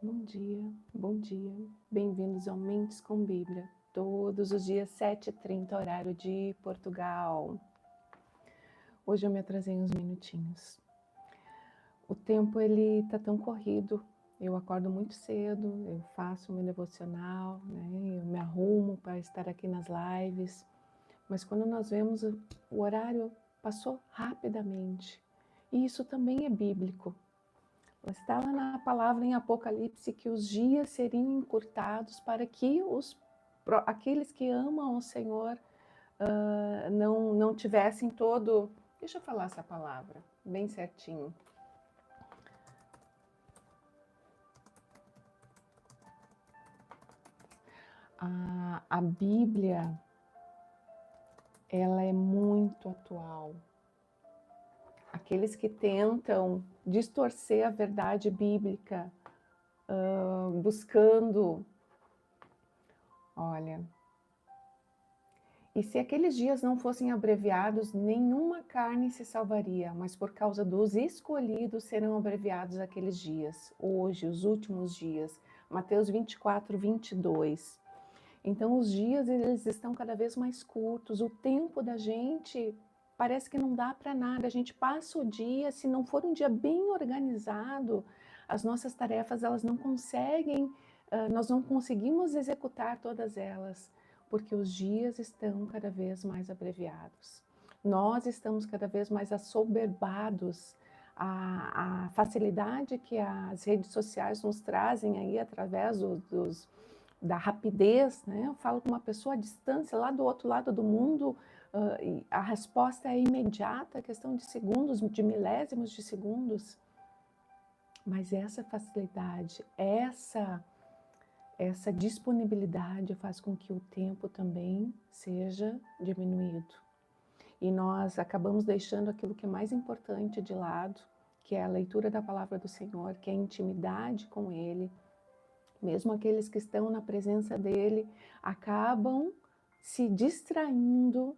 Bom dia, bem-vindos ao Mentes com Bíblia, todos os dias 7h30, horário de Portugal. Hoje eu me atrasei uns minutinhos. O tempo ele tá tão corrido, eu acordo muito cedo, eu faço meu devocional, né? Eu me arrumo para estar aqui nas lives, mas quando nós vemos o horário passou rapidamente, e isso também é bíblico. Está lá na palavra em Apocalipse que os dias seriam encurtados para que aqueles que amam o Senhor não tivessem todo... Deixa eu falar essa palavra bem certinho. A Bíblia, ela é muito atual. Aqueles que tentam distorcer a verdade bíblica, buscando... Olha... E se aqueles dias não fossem abreviados, nenhuma carne se salvaria, mas por causa dos escolhidos serão abreviados aqueles dias, hoje, os últimos dias. Mateus 24, 22. Então os dias eles estão cada vez mais curtos, o tempo da gente parece que não dá para nada, a gente passa o dia, se não for um dia bem organizado, as nossas tarefas elas não conseguem, nós não conseguimos executar todas elas, porque os dias estão cada vez mais abreviados. Nós estamos cada vez mais assoberbados. A facilidade que as redes sociais nos trazem aí através da rapidez, né? Eu falo com uma pessoa à distância, lá do outro lado do mundo, e a resposta é imediata, questão de segundos, de milésimos de segundos. Mas essa facilidade, essa disponibilidade faz com que o tempo também seja diminuído. E nós acabamos deixando aquilo que é mais importante de lado, que é a leitura da palavra do Senhor, que é a intimidade com Ele. Mesmo aqueles que estão na presença dEle acabam se distraindo.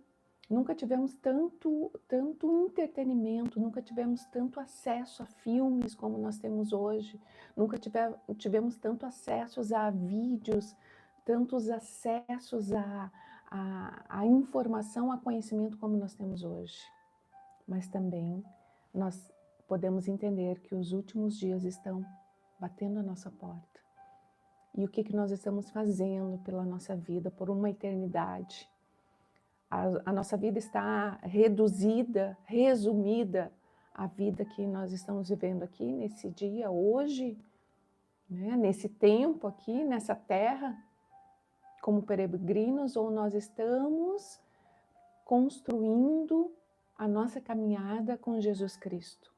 Nunca tivemos tanto entretenimento, nunca tivemos tanto acesso a filmes como nós temos hoje, nunca tivemos tanto acessos a vídeos, tantos acessos a informação, a conhecimento como nós temos hoje. Mas também nós podemos entender que os últimos dias estão batendo a nossa porta. E o que nós estamos fazendo pela nossa vida, por uma eternidade? A nossa vida está reduzida, resumida à vida que nós estamos vivendo aqui, nesse dia, hoje, né? Nesse tempo aqui, nessa terra, como peregrinos, ou nós estamos construindo a nossa caminhada com Jesus Cristo.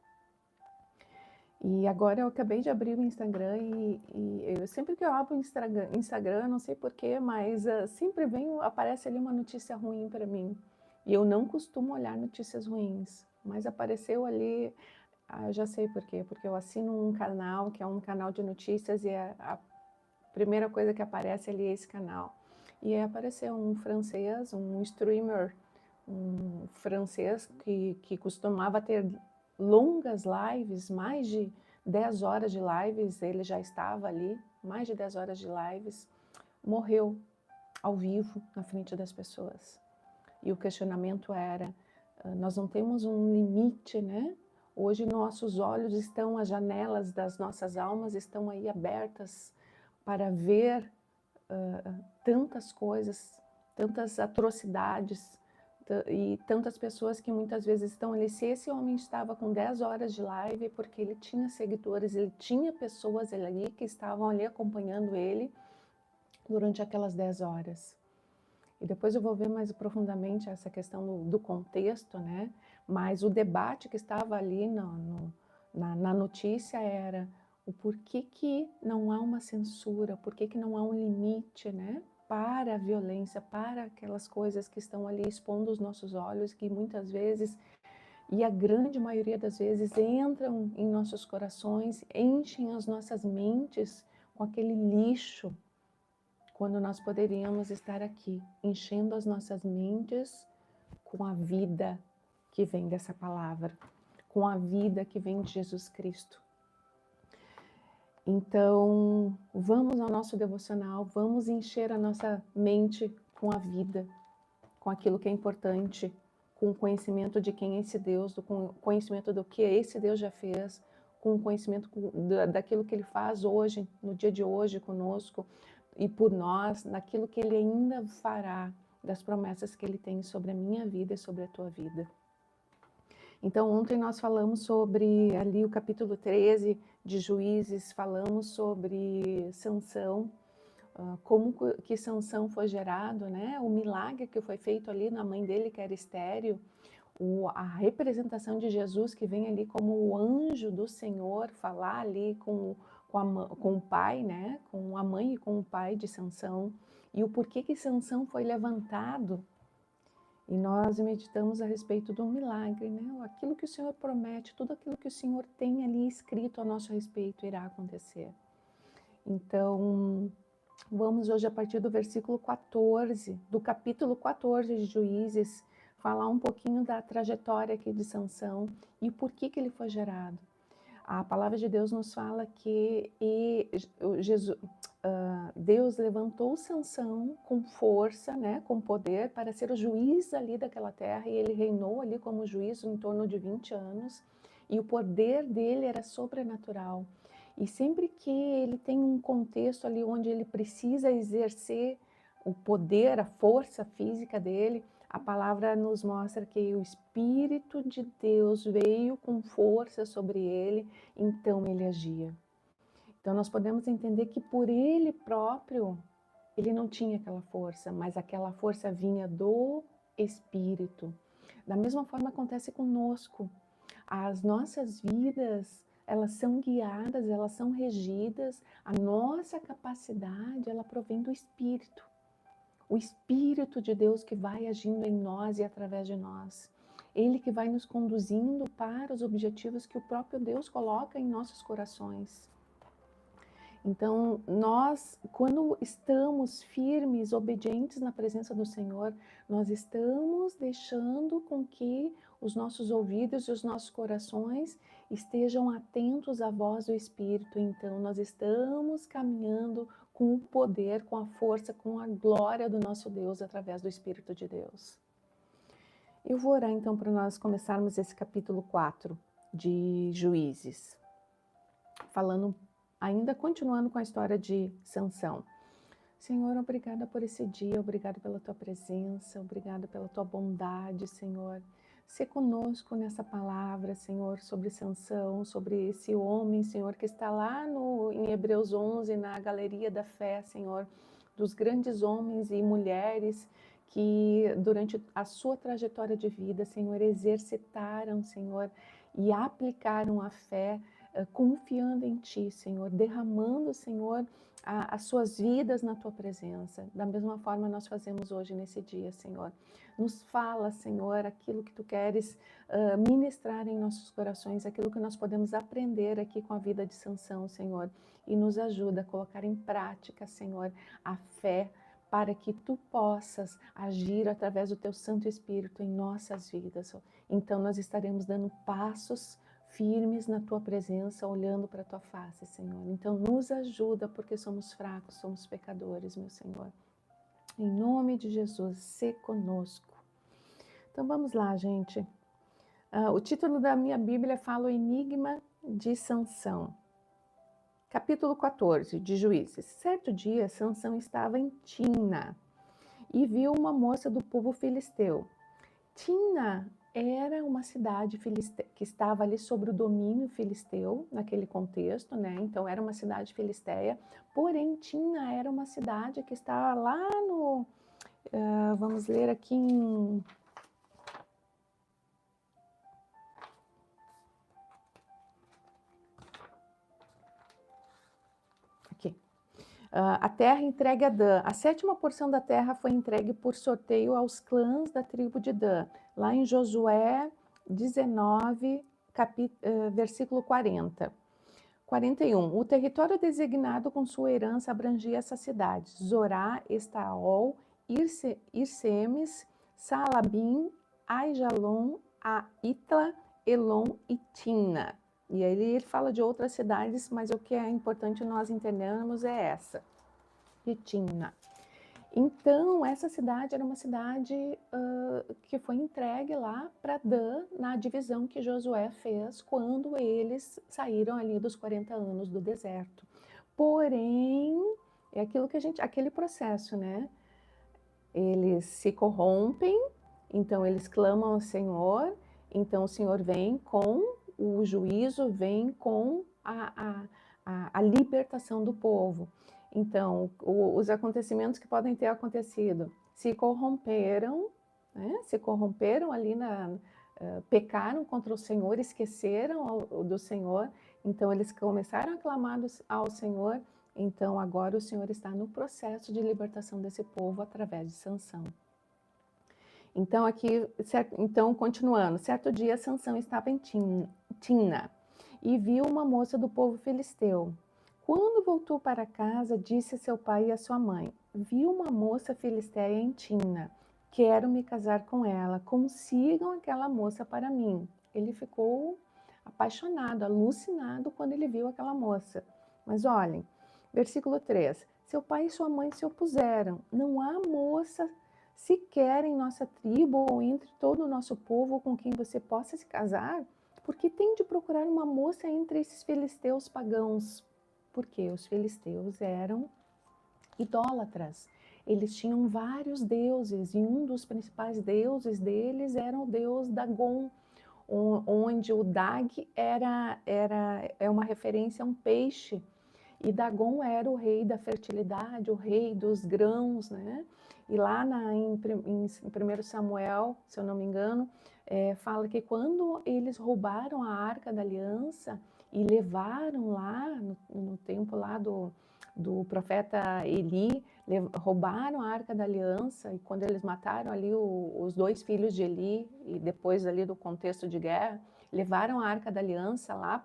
E agora eu acabei de abrir o Instagram e eu, sempre que eu abro o Instagram, não sei porquê, mas sempre aparece ali uma notícia ruim para mim. E eu não costumo olhar notícias ruins, mas apareceu ali, eu já sei porquê, porque eu assino um canal, que é um canal de notícias, e a primeira coisa que aparece ali é esse canal. E aí apareceu um francês, um streamer, um francês que costumava ter longas lives, mais de 10 horas de lives, ele já estava ali, mais de 10 horas de lives, morreu ao vivo na frente das pessoas. E o questionamento era, nós não temos um limite, né? Hoje nossos olhos estão, as janelas das nossas almas estão aí abertas para ver tantas coisas, tantas atrocidades, e tantas pessoas que muitas vezes estão ali. Se esse homem estava com 10 horas de live, porque ele tinha seguidores, ele tinha pessoas ali que estavam ali acompanhando ele durante aquelas 10 horas. E depois eu vou ver mais profundamente essa questão do contexto, né? Mas o debate que estava ali na notícia era o porquê que não há uma censura, porquê que não há um limite, né? Para a violência, para aquelas coisas que estão ali expondo os nossos olhos, que muitas vezes, e a grande maioria das vezes, entram em nossos corações, enchem as nossas mentes com aquele lixo, quando nós poderíamos estar aqui, enchendo as nossas mentes com a vida que vem dessa palavra, com a vida que vem de Jesus Cristo. Então, vamos ao nosso devocional, vamos encher a nossa mente com a vida, com aquilo que é importante, com o conhecimento de quem é esse Deus, com o conhecimento do que esse Deus já fez, com o conhecimento daquilo que Ele faz hoje, no dia de hoje conosco e por nós, naquilo que Ele ainda fará, das promessas que Ele tem sobre a minha vida e sobre a tua vida. Então, ontem nós falamos sobre ali o capítulo 13 de Juízes, falamos sobre Sansão, como que Sansão foi gerado, né? O milagre que foi feito ali na mãe dele, que era estéril, a representação de Jesus que vem ali como o anjo do Senhor falar ali com o pai, né? Com a mãe e com o pai de Sansão, e o porquê que Sansão foi levantado. E nós meditamos a respeito do milagre, né? Aquilo que o Senhor promete, tudo aquilo que o Senhor tem ali escrito a nosso respeito irá acontecer. Então, vamos hoje a partir do versículo 14, do capítulo 14 de Juízes, falar um pouquinho da trajetória aqui de Sansão e por que ele foi gerado. A palavra de Deus nos fala que Deus levantou Sansão com força, né, com poder, para ser o juiz ali daquela terra, e ele reinou ali como juiz em torno de 20 anos, e o poder dele era sobrenatural. E sempre que ele tem um contexto ali onde ele precisa exercer o poder, a força física dele, a palavra nos mostra que o Espírito de Deus veio com força sobre ele, então ele agia. Então nós podemos entender que por ele próprio, ele não tinha aquela força, mas aquela força vinha do Espírito. Da mesma forma acontece conosco. As nossas vidas, elas são guiadas, elas são regidas, a nossa capacidade, ela provém do Espírito. O Espírito de Deus que vai agindo em nós e através de nós. Ele que vai nos conduzindo para os objetivos que o próprio Deus coloca em nossos corações. Então, nós, quando estamos firmes, obedientes na presença do Senhor, nós estamos deixando com que os nossos ouvidos e os nossos corações estejam atentos à voz do Espírito. Então, nós estamos caminhando com o poder, com a força, com a glória do nosso Deus através do Espírito de Deus. Eu vou orar então para nós começarmos esse capítulo 4 de Juízes, falando, ainda continuando com a história de Sansão. Senhor, obrigada por esse dia, obrigada pela tua presença, obrigada pela tua bondade, Senhor. Sê conosco nessa palavra, Senhor, sobre Sansão, sobre esse homem, Senhor, que está lá em Hebreus 11, na galeria da fé, Senhor, dos grandes homens e mulheres que durante a sua trajetória de vida, Senhor, exercitaram, Senhor, e aplicaram a fé, confiando em Ti, Senhor, derramando, Senhor, as suas vidas na Tua presença. Da mesma forma nós fazemos hoje nesse dia, Senhor. Nos fala, Senhor, aquilo que Tu queres ministrar em nossos corações, aquilo que nós podemos aprender aqui com a vida de Sansão, Senhor. E nos ajuda a colocar em prática, Senhor, a fé, para que Tu possas agir através do Teu Santo Espírito em nossas vidas. Então nós estaremos dando passos firmes na Tua presença, olhando para a Tua face, Senhor. Então nos ajuda, porque somos fracos, somos pecadores, meu Senhor. Em nome de Jesus, sê conosco. Então vamos lá, gente. O título da minha Bíblia fala o enigma de Sansão. Capítulo 14 de Juízes. Certo dia, Sansão estava em Timna e viu uma moça do povo filisteu. Timna era uma cidade que estava ali sobre o domínio filisteu, naquele contexto, né? Então era uma cidade filisteia, porém Timna era uma cidade que estava lá no... vamos ler aqui em... a terra entregue a Dan. A 7ª porção da terra foi entregue por sorteio aos clãs da tribo de Dan, lá em Josué 19, versículo 40. 41. O território designado com sua herança abrangia essas cidades: Zorá, Estaol, Irsemes, Salabim, Aijalon, Aitla, Elon e Timna. E aí ele fala de outras cidades, mas o que é importante nós entendermos é essa, de Timna. Então, essa cidade era uma cidade que foi entregue lá para Dan na divisão que Josué fez quando eles saíram ali dos 40 anos do deserto. Porém, é aquilo que aquele processo, né? Eles se corrompem, então eles clamam ao Senhor, então o Senhor vem com o juízo, vem com a libertação do povo. Então, os acontecimentos que podem ter acontecido, se corromperam, né? Se corromperam ali, pecaram contra o Senhor, esqueceram do Senhor, então eles começaram a clamar ao Senhor. Então, agora o Senhor está no processo de libertação desse povo através de Sansão. Então, continuando, certo dia Sansão estava em Timna e viu uma moça do povo filisteu. Quando voltou para casa, disse a seu pai e a sua mãe: vi uma moça filisteia em Timna, quero me casar com ela, consigam aquela moça para mim. Ele ficou apaixonado, alucinado quando ele viu aquela moça. Mas olhem, versículo 3. Seu pai e sua mãe se opuseram. Não há moça sequer em nossa tribo ou entre todo o nosso povo com quem você possa se casar? Porque tem de procurar uma moça entre esses filisteus pagãos. Porque os filisteus eram idólatras. Eles tinham vários deuses e um dos principais deuses deles era o deus Dagon, onde o Dag é uma referência a um peixe. E Dagon era o rei da fertilidade, o rei dos grãos, né? E lá em 1 Samuel, se eu não me engano, fala que quando eles roubaram a Arca da Aliança e levaram lá, no tempo lá do profeta Eli, roubaram a Arca da Aliança, e quando eles mataram ali os 2 filhos de Eli, e depois ali do contexto de guerra, levaram a Arca da Aliança lá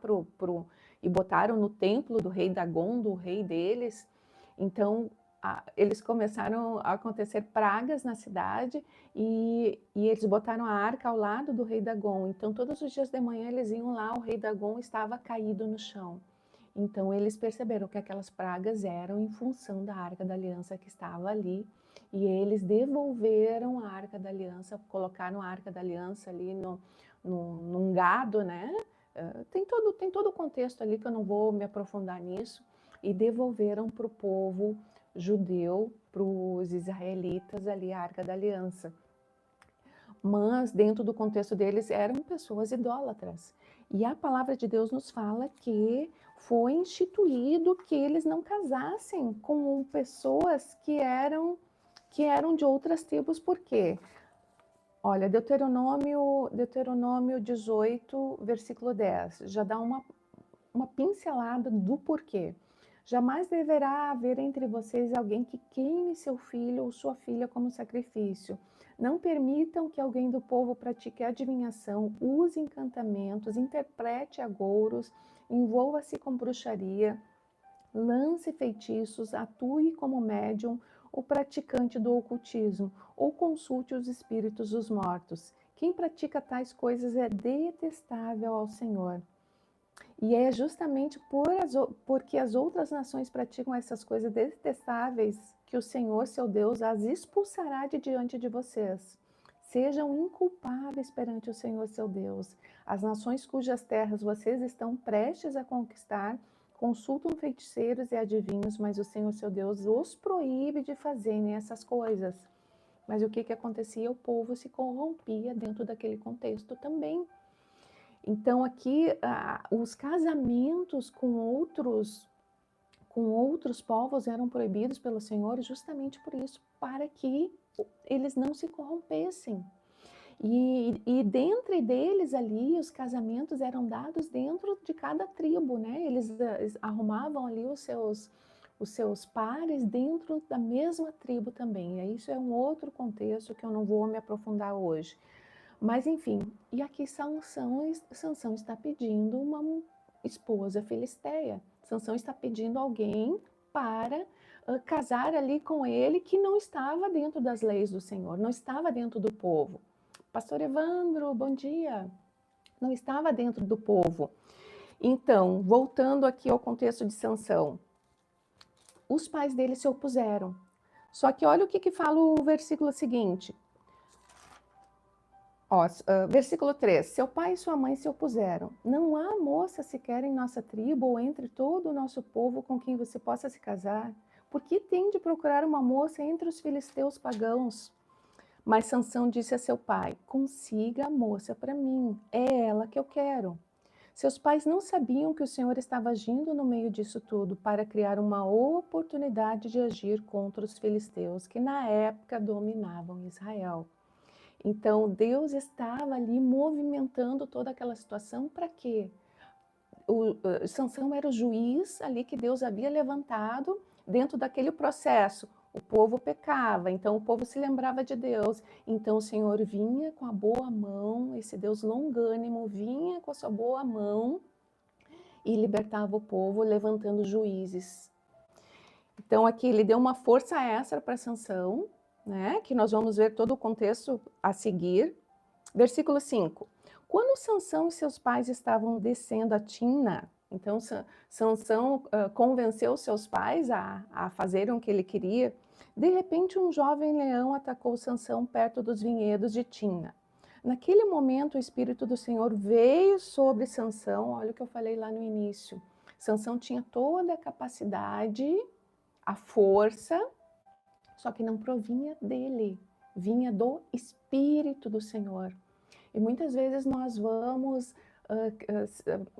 e botaram no templo do rei Dagon, do rei deles. Então, eles começaram a acontecer pragas na cidade e eles botaram a arca ao lado do rei Dagon. Então, todos os dias de manhã eles iam lá, o rei Dagon estava caído no chão. Então, eles perceberam que aquelas pragas eram em função da Arca da Aliança que estava ali. E eles devolveram a Arca da Aliança, colocaram a Arca da Aliança ali num gado, né? Tem todo o contexto ali que eu não vou me aprofundar nisso. E devolveram para o povo judeu, para os israelitas ali a Arca da Aliança. Mas dentro do contexto deles eram pessoas idólatras. E a palavra de Deus nos fala que foi instituído que eles não casassem com pessoas que eram de outras tribos. Por quê? Olha, Deuteronômio 18, versículo 10, já dá uma pincelada do porquê. Jamais deverá haver entre vocês alguém que queime seu filho ou sua filha como sacrifício. Não permitam que alguém do povo pratique adivinhação, use encantamentos, interprete agouros, envolva-se com bruxaria, lance feitiços, atue como médium ou praticante do ocultismo, ou consulte os espíritos dos mortos. Quem pratica tais coisas é detestável ao Senhor. E é justamente porque as outras nações praticam essas coisas detestáveis que o Senhor, seu Deus, as expulsará de diante de vocês. Sejam inculpáveis perante o Senhor, seu Deus. As nações cujas terras vocês estão prestes a conquistar consultam feiticeiros e adivinhos, mas o Senhor, seu Deus, os proíbe de fazerem essas coisas. Mas o que acontecia? O povo se corrompia dentro daquele contexto também. Então, aqui, os casamentos com outros povos eram proibidos pelo Senhor justamente por isso, para que eles não se corrompessem. E dentre deles ali, os casamentos eram dados dentro de cada tribo, né? Eles arrumavam ali os seus pares dentro da mesma tribo também. E isso é um outro contexto que eu não vou me aprofundar hoje. Mas, enfim, e aqui Sansão está pedindo uma esposa filisteia. Sansão está pedindo alguém para casar ali com ele que não estava dentro das leis do Senhor, não estava dentro do povo. Pastor Evandro, bom dia. Não estava dentro do povo. Então, voltando aqui ao contexto de Sansão, os pais dele se opuseram. Só que olha o que fala o versículo seguinte. Versículo 3. Seu pai e sua mãe se opuseram. Não há moça sequer em nossa tribo ou entre todo o nosso povo com quem você possa se casar. Por que tem de procurar uma moça entre os filisteus pagãos? Mas Sansão disse a seu pai: consiga a moça para mim, é ela que eu quero. Seus pais não sabiam que o Senhor estava agindo no meio disso tudo para criar uma oportunidade de agir contra os filisteus, que na época dominavam Israel. Então, Deus estava ali movimentando toda aquela situação para quê? Sansão era o juiz ali que Deus havia levantado dentro daquele processo. O povo pecava, então o povo se lembrava de Deus. Então o Senhor vinha com a boa mão, esse Deus longânimo vinha com a sua boa mão e libertava o povo, levantando juízes. Então aqui ele deu uma força extra para Sansão, né, que nós vamos ver todo o contexto a seguir. Versículo 5. Quando Sansão e seus pais estavam descendo a Timna, então Sansão convenceu seus pais a fazerem o que ele queria. De repente, um jovem leão atacou Sansão perto dos vinhedos de Timna. Naquele momento, o Espírito do Senhor veio sobre Sansão. Olha o que eu falei lá no início. Sansão tinha toda a capacidade, a força, só que não provinha dele, vinha do Espírito do Senhor. E muitas vezes nós vamos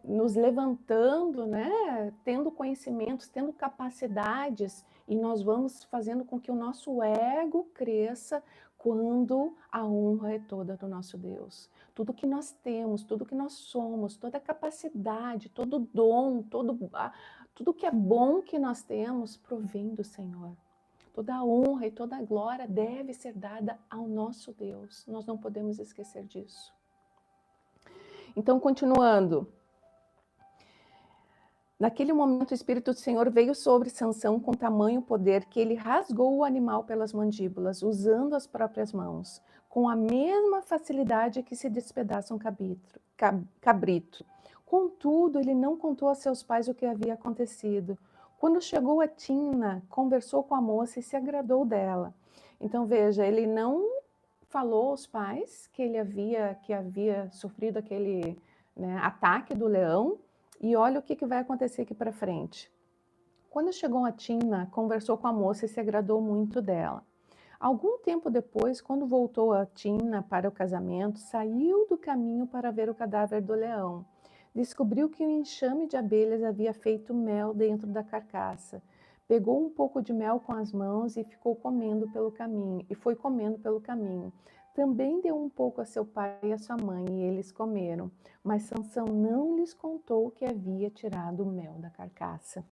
nos levantando, né, tendo conhecimentos, tendo capacidades, e nós vamos fazendo com que o nosso ego cresça quando a honra é toda do nosso Deus. Tudo que nós temos, tudo que nós somos, toda a capacidade, todo dom, tudo que é bom que nós temos provém do Senhor. Toda a honra e toda a glória deve ser dada ao nosso Deus. Nós não podemos esquecer disso. Então, continuando. Naquele momento, o Espírito do Senhor veio sobre Sansão com tamanho poder que ele rasgou o animal pelas mandíbulas, usando as próprias mãos, com a mesma facilidade que se despedaça um cabrito. Contudo, ele não contou a seus pais o que havia acontecido. Quando chegou a Timna, conversou com a moça e se agradou dela. Então, veja, ele não falou aos pais que ele havia sofrido aquele, né, ataque do leão, e olha o que vai acontecer aqui para frente. Quando chegou a Timna, conversou com a moça e se agradou muito dela. Algum tempo depois, quando voltou a Timna para o casamento, saiu do caminho para ver o cadáver do leão. Descobriu que um enxame de abelhas havia feito mel dentro da carcaça. Pegou um pouco de mel com as mãos e ficou comendo pelo caminho, e foi comendo pelo caminho. Também deu um pouco a seu pai e a sua mãe, e eles comeram. Mas Sansão não lhes contou que havia tirado o mel da carcaça.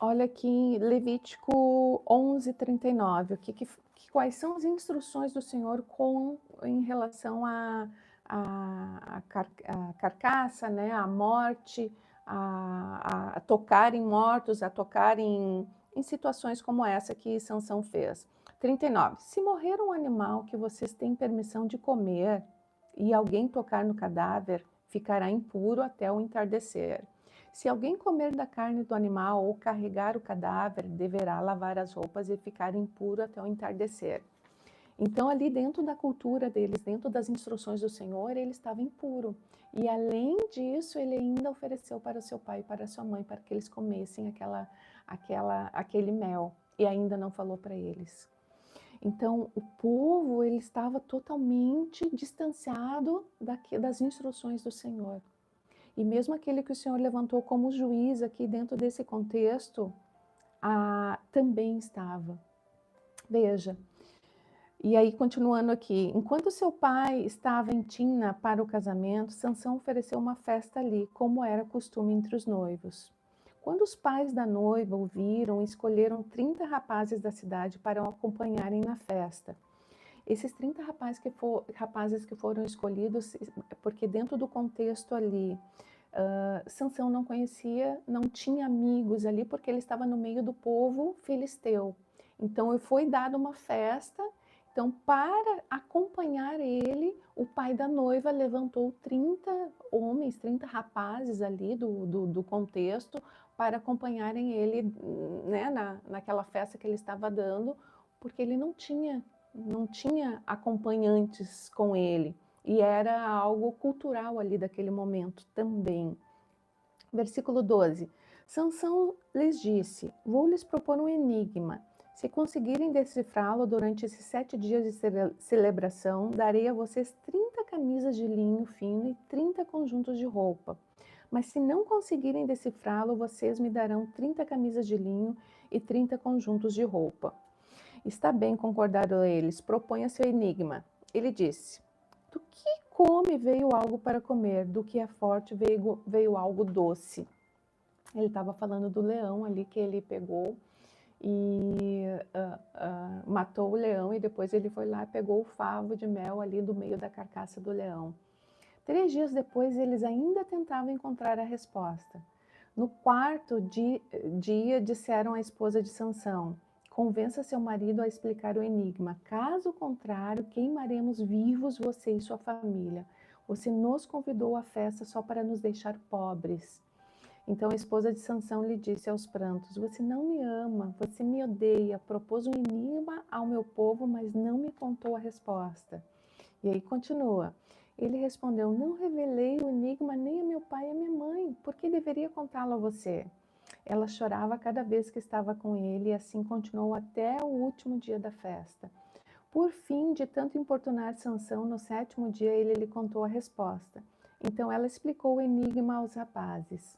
Olha aqui em Levítico 11:39, quais são as instruções do Senhor em relação à carcaça, né, à morte, a tocar em mortos, a tocar em situações como essa que Sansão fez. 39. Se morrer um animal que vocês têm permissão de comer e alguém tocar no cadáver, ficará impuro até o entardecer. Se alguém comer da carne do animal ou carregar o cadáver, deverá lavar as roupas e ficar impuro até o entardecer. Então, ali dentro da cultura deles, dentro das instruções do Senhor, ele estava impuro. E além disso, ele ainda ofereceu para o seu pai e para a sua mãe para que eles comessem aquele mel. E ainda não falou para eles. Então, o povo ele estava totalmente distanciado das instruções do Senhor. E mesmo aquele que o Senhor levantou como juiz aqui dentro desse contexto, também estava. Veja. E aí, continuando aqui, enquanto seu pai estava em Timna para o casamento, Sansão ofereceu uma festa ali, como era costume entre os noivos. Quando os pais da noiva o viram, escolheram 30 rapazes da cidade para o acompanharem na festa. Esses 30 rapazes que foram escolhidos, porque dentro do contexto ali, Sansão não conhecia, não tinha amigos ali, porque ele estava no meio do povo filisteu. Então, foi dada uma festa Então, para acompanhar ele, o pai da noiva levantou 30 homens, 30 rapazes ali do contexto, para acompanharem ele, né, naquela festa que ele estava dando, porque ele não tinha acompanhantes com ele. E era algo cultural ali daquele momento também. Versículo 12. Sansão lhes disse: vou lhes propor um enigma. Se conseguirem decifrá-lo durante esses 7 dias de celebração, darei a vocês 30 camisas de linho fino e 30 conjuntos de roupa. Mas se não conseguirem decifrá-lo, vocês me darão 30 camisas de linho e 30 conjuntos de roupa. Está bem, concordaram eles, proponha seu enigma. Ele disse: do que come veio algo para comer, do que é forte veio algo doce. Ele estava falando do leão ali que ele pegou e matou o leão, e depois ele foi lá e pegou o favo de mel ali do meio da carcaça do leão. 3 dias depois, eles ainda tentavam encontrar a resposta. No quarto dia, disseram à esposa de Sansão: convença seu marido a explicar o enigma. Caso contrário, queimaremos vivos você e sua família. Você nos convidou à festa só para nos deixar pobres. Então a esposa de Sansão lhe disse aos prantos: você não me ama, você me odeia, propôs um enigma ao meu povo, mas não me contou a resposta. E aí continua. Ele respondeu: não revelei o enigma nem a meu pai e a minha mãe, por que deveria contá-lo a você? Ela chorava cada vez que estava com ele, e assim continuou até o último dia da festa. Por fim, de tanto importunar Sansão, no 7º dia ele lhe contou a resposta. Então ela explicou o enigma aos rapazes.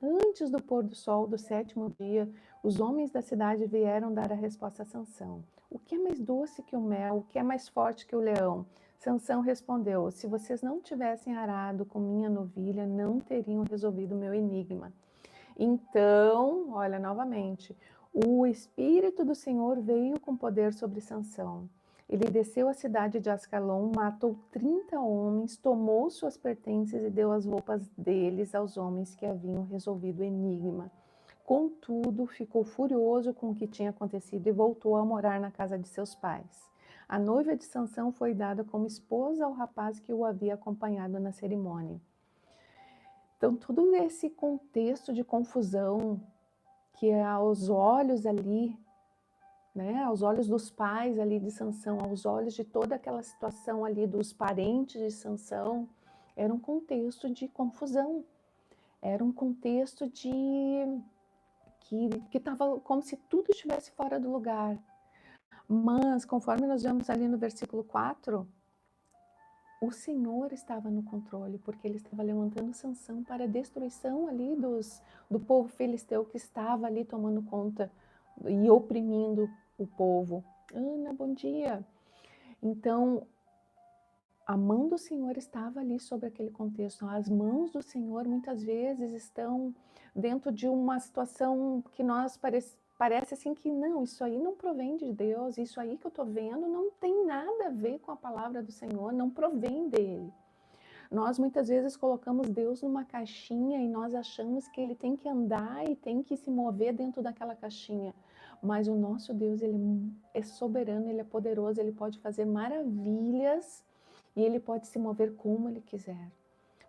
Antes do pôr do sol do 7º dia, os homens da cidade vieram dar a resposta a Sansão. O que é mais doce que o mel? O que é mais forte que o leão? Sansão respondeu: se vocês não tivessem arado com minha novilha, não teriam resolvido o meu enigma. Então, olha novamente, o Espírito do Senhor veio com poder sobre Sansão. Ele desceu à cidade de Ascalon, matou 30 homens, tomou suas pertences e deu as roupas deles aos homens que haviam resolvido o enigma. Contudo, ficou furioso com o que tinha acontecido e voltou a morar na casa de seus pais. A noiva de Sansão foi dada como esposa ao rapaz que o havia acompanhado na cerimônia. Então, todo esse contexto de confusão que é aos olhos ali, né, aos olhos dos pais ali de Sansão, aos olhos de toda aquela situação ali dos parentes de Sansão, era um contexto de confusão, era um contexto de que estava como se tudo estivesse fora do lugar. Mas, conforme nós vemos ali no versículo 4, o Senhor estava no controle, porque ele estava levantando Sansão para a destruição ali do povo filisteu que estava ali tomando conta e oprimindo o povo. Ana, bom dia. Então, a mão do Senhor estava ali sobre aquele contexto. As mãos do Senhor muitas vezes estão dentro de uma situação que nós parece assim que não, isso aí não provém de Deus, isso aí que eu estou vendo não tem nada a ver com a palavra do Senhor, não provém dele. Nós muitas vezes colocamos Deus numa caixinha e nós achamos que ele tem que andar e tem que se mover dentro daquela caixinha. Mas o nosso Deus, ele é soberano, ele é poderoso, ele pode fazer maravilhas e ele pode se mover como ele quiser.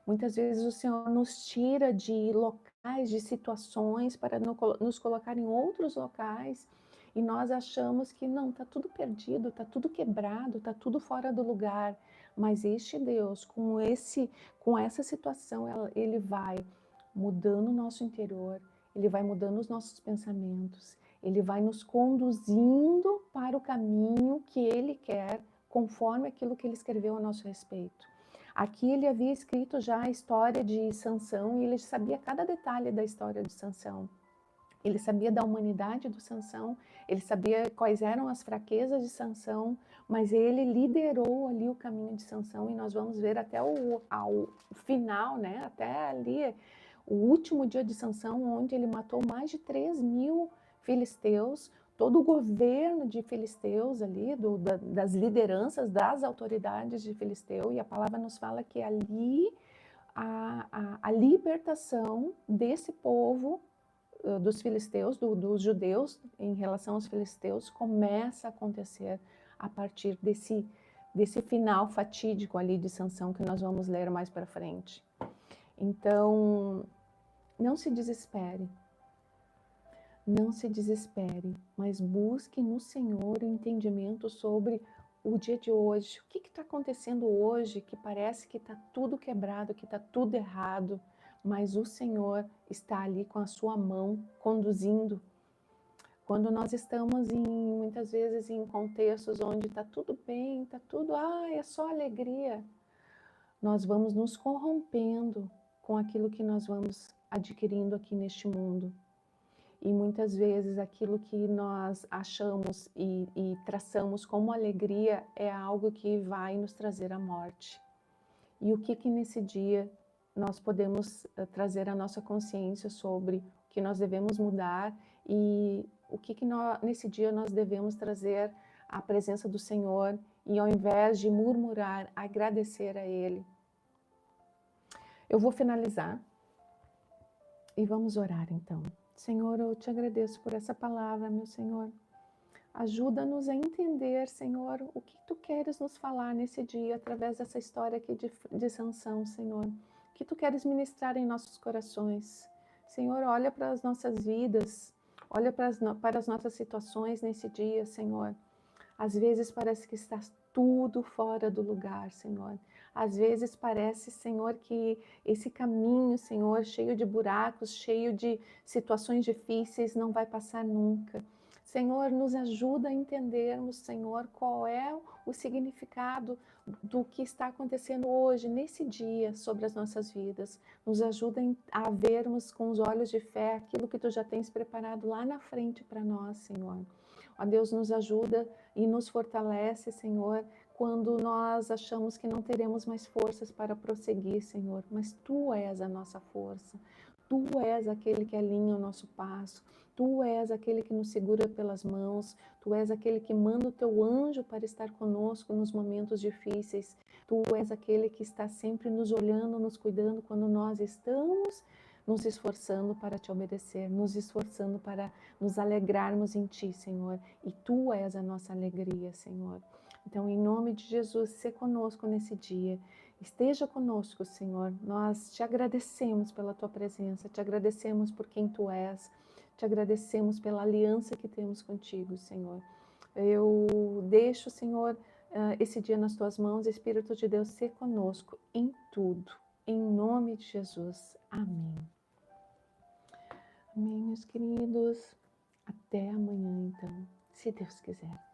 Muitas vezes o Senhor nos tira de locais, de situações para nos colocar em outros locais e nós achamos que não, está tudo perdido, está tudo quebrado, está tudo fora do lugar. Mas este Deus, com essa situação, ele vai mudando o nosso interior, ele vai mudando os nossos pensamentos, ele vai nos conduzindo para o caminho que ele quer, conforme aquilo que ele escreveu a nosso respeito. Aqui ele havia escrito já a história de Sansão e ele sabia cada detalhe da história de Sansão. Ele sabia da humanidade do Sansão, ele sabia quais eram as fraquezas de Sansão, mas ele liderou ali o caminho de Sansão e nós vamos ver até ao final, né? Até ali o último dia de Sansão, onde ele matou mais de 3.000 filisteus, todo o governo de filisteus ali, das lideranças, das autoridades de filisteu, e a palavra nos fala que ali a libertação desse povo, dos filisteus, dos judeus, em relação aos filisteus, começa a acontecer a partir desse final fatídico ali de Sansão que nós vamos ler mais para frente. Então, não se desespere. Não se desespere, mas busque no Senhor o entendimento sobre o dia de hoje. O que está acontecendo hoje que parece que está tudo quebrado, que está tudo errado, mas o Senhor está ali com a sua mão conduzindo. Quando nós estamos muitas vezes em contextos onde está tudo bem, está tudo, é só alegria, nós vamos nos corrompendo com aquilo que nós vamos adquirindo aqui neste mundo. E muitas vezes aquilo que nós achamos e traçamos como alegria é algo que vai nos trazer a morte. E o que nesse dia nós podemos trazer a nossa consciência sobre o que nós devemos mudar e o que nesse dia nós devemos trazer à presença do Senhor e ao invés de murmurar, agradecer a Ele. Eu vou finalizar e vamos orar então. Senhor, eu te agradeço por essa palavra, meu Senhor. Ajuda-nos a entender, Senhor, o que Tu queres nos falar nesse dia, através dessa história aqui de Sansão, Senhor. O que Tu queres ministrar em nossos corações. Senhor, olha para as nossas vidas, olha para as nossas situações nesse dia, Senhor. Às vezes parece que está tudo fora do lugar, Senhor. Às vezes parece, Senhor, que esse caminho, Senhor, cheio de buracos, cheio de situações difíceis, não vai passar nunca. Senhor, nos ajuda a entendermos, Senhor, qual é o significado do que está acontecendo hoje, nesse dia, sobre as nossas vidas. Nos ajuda a vermos com os olhos de fé aquilo que Tu já tens preparado lá na frente para nós, Senhor. Ó Deus, nos ajuda e nos fortalece, Senhor, quando nós achamos que não teremos mais forças para prosseguir, Senhor, mas Tu és a nossa força, Tu és aquele que alinha o nosso passo, Tu és aquele que nos segura pelas mãos, Tu és aquele que manda o Teu anjo para estar conosco nos momentos difíceis, Tu és aquele que está sempre nos olhando, nos cuidando quando nós estamos nos esforçando para Te obedecer, nos esforçando para nos alegrarmos em Ti, Senhor, e Tu és a nossa alegria, Senhor. Então, em nome de Jesus, se conosco nesse dia. Esteja conosco, Senhor. Nós Te agradecemos pela Tua presença, Te agradecemos por quem Tu és, Te agradecemos pela aliança que temos contigo, Senhor. Eu deixo, Senhor, esse dia nas Tuas mãos, Espírito de Deus, se conosco em tudo. Em nome de Jesus. Amém. Amém, meus queridos. Até amanhã, então, se Deus quiser.